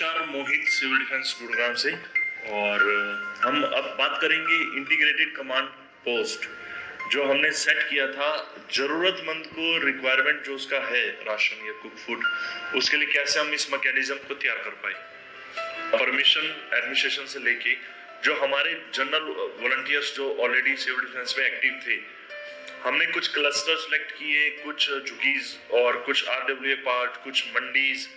नमस्कार, मोहित civil defence Gurugram से। और हम अब बात करेंगे इंटीग्रेटेड कमांड पोस्ट जो हमने सेट किया था। जरूरतमंद को रिक्वायरमेंट जो उसका है राशन या कुक फूड, उसके लिए कैसे हम इस मैकेनिज्म को तैयार कर पाए। परमिशन एडमिनिस्ट्रेशन से लेके जो हमारे जनरल वॉलंटियर्स जो ऑलरेडी सिविल डिफेंस में एक्टिव थे, हमने कुछ क्लस्टर सेलेक्ट किए, कुछ झुग्गीज और कुछ आरडब्ल्यूए पार्ट, कुछ मंडीज।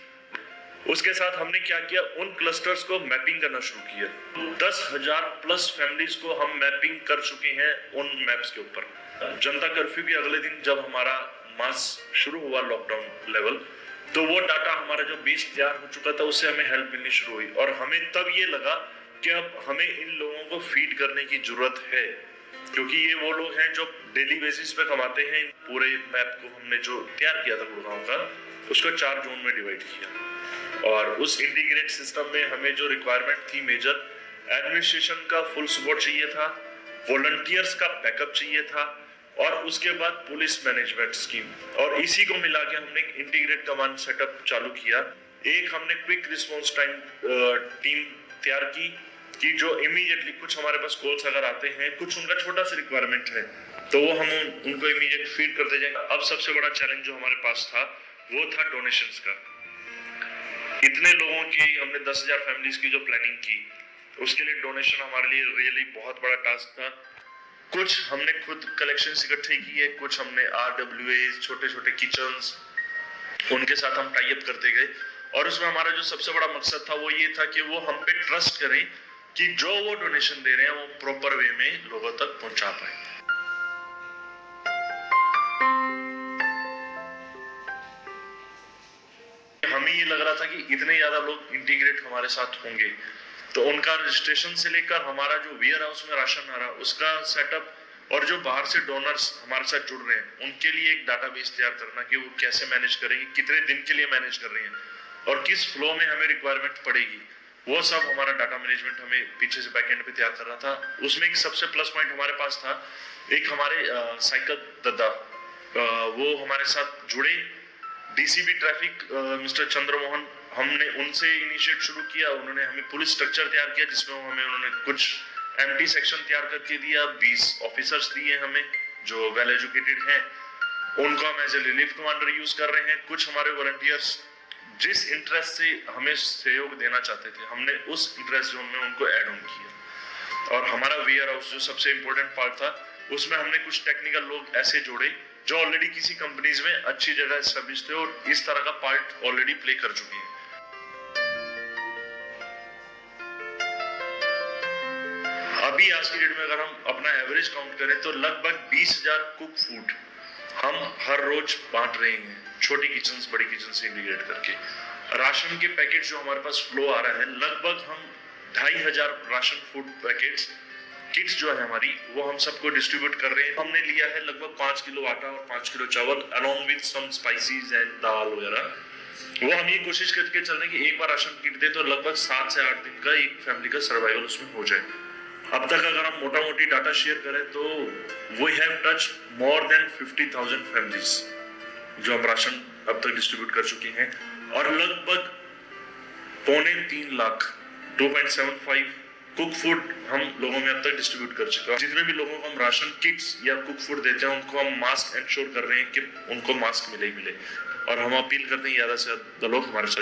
उसके साथ हमने क्या किया, उन क्लस्टर्स को मैपिंग करना शुरू किया। 10,000 प्लस फैमिलीज को हम मैपिंग कर चुके हैं उन मैप्स के ऊपर। जनता कर्फ्यू के अगले दिन जब हमारा मास शुरू हुआ लॉकडाउन लेवल, तो वो डाटा हमारा जो बेस तैयार हो चुका था, उससे हमें हेल्प मिलनी शुरू हुई। और हमें तब ये लगा कि अब हमें इन लोगों को फीड करने की जरूरत है, क्योंकि ये वो लोग हैं जो डेली बेसिस पे कमाते हैं। पूरे मैप को हमने जो तैयार किया था गुड़गांव का, उसको 4 जोन में डिवाइड किया। और उस इंटीग्रेट सिस्टम में हमें जो रिक्वायरमेंट थी मेजर, एडमिनिस्ट्रेशन का फुल सपोर्ट चाहिए था, वॉलंटियर्स का बैकअप चाहिए था, और उसके बाद पुलिस मैनेजमेंट स्कीम। और इसी को मिला के हमने इंटीग्रेट कमांड सेटअप चालू किया। एक हमने क्विक रिस्पॉन्स टाइम टीम तैयार की कि जो इमीडिएटली कुछ हमारे पास कॉल्स अगर आते हैं, कुछ उनका छोटा सा रिक्वायरमेंट है, तो वो हम उनको इमीडिएट फीड करते जाएंगे। अब सबसे बड़ा चैलेंज जो हमारे पास था वो था डोनेशंस का। इतने लोगों की हमने 10,000 फैमिलीज की जो प्लानिंग की, उसके लिए डोनेशन हमारे लिए रियली बहुत बड़ा टास्क था। कुछ हमने खुद कलेक्शन इकट्ठे किए, कुछ हमने आरडब्ल्यूए, छोटे छोटे किचन्स, उनके साथ हम टाई अप करते गए। और उसमें हमारा जो सबसे बड़ा मकसद था वो ये था कि वो हम पे ट्रस्ट करें कि जो वो डोनेशन दे रहे हैं वो प्रॉपर वे में लोगों तक पहुंचा पाए। हमें ये लग रहा था कि इतने ज्यादा लोग इंटीग्रेट हमारे साथ होंगे, तो उनका रजिस्ट्रेशन से लेकर हमारा जो वेयर हाउस में राशन आ रहा, उसका सेटअप, और जो बाहर से डोनर्स हमारे साथ जुड़ रहे हैं, उनके लिए एक डाटाबेस तैयार करना कि वो कैसे मैनेज करेंगे, कितने दिन के लिए मैनेज कर रहे हैं, और किस फ्लो में हमें रिक्वायरमेंट पड़ेगी, वो सब हमारा डाटा मैनेजमेंट हमें पीछे से बैकएंड पे तैयार कर रहा था। उसमें एक सबसे प्लस पॉइंट हमारे पास था, एक हमारे साइकिल दद्दा, वो हमारे साथ जुड़े। डीसीपी ट्रैफिक मिस्टर चंद्रमोहन, हमने उनसे इनिशिएट शुरू किया। उन्होंने हमें पुलिस स्ट्रक्चर तैयार किया, जिसमें हमें उन्होंने कुछ एम्प्टी सेक्शन तैयार करके दिया। 20 ऑफिसर्स दिए हमें जो वेल एजुकेटेड हैं, उनको हम as a relief commander use कर रहे हैं। कुछ हमारे वॉलंटियर्स जिस इंटरेस्ट से हमें सहयोग देना चाहते थे, हमने उस इंटरेस्ट जोन में उनको ऐड ऑन किया। और हमारा वेयर हाउस जो सबसे इंपॉर्टेंट पार्ट था, उसमें हमने कुछ टेक्निकल लोग ऐसे जोड़े जो ऑलरेडी किसी कंपनीज में अच्छी जगह एस्टेब्लिश थे और इस तरह का पार्ट ऑलरेडी प्ले कर चुके हैं। अभी आज की डेट में अगर हम अपना एवरेज काउंट करें तो लगभग 20,000 कुक फूड हम हर रोज बांट रहे हैं, छोटी किचन बड़ी किचन से इंटीग्रेट करके। राशन के पैकेट जो हमारे पास फ्लो आ रहा है, लगभग हम 2,500 राशन फूड पैकेट्स किट्स जो है हमारी, वो हम सबको डिस्ट्रीब्यूट कर रहे हैं। हमने लिया है लगभग 5 किलो आटा और 5 किलो चावल, along with some spices and dal वगैरह। वो हम ये कोशिश करके चल रहे हैं कि एक बार राशन किट दे तो लगभग 7 से 8 दिन का एक फैमिली का सर्वाइवल उसमें हो जाए। अब तक अगर हम मोटा मोटी डाटा शेयर करें तो we have touch more than 50,000 families जो हम राशन अब तक डिस्ट्रीब्यूट कर चुके हैं। और लगभग 2.25 लाख 2.75 कुक फूड हम लोगों में अब तक डिस्ट्रीब्यूट कर चुका है। जितने भी लोगों को हम राशन किट्स या कुक फूड देते हैं, उनको हम मास्क इंश्योर कर रहे हैं कि उनको मास्क मिले ही मिले। और हम अपील करते हैं ज्यादा से ज्यादा लोग हमारे साथ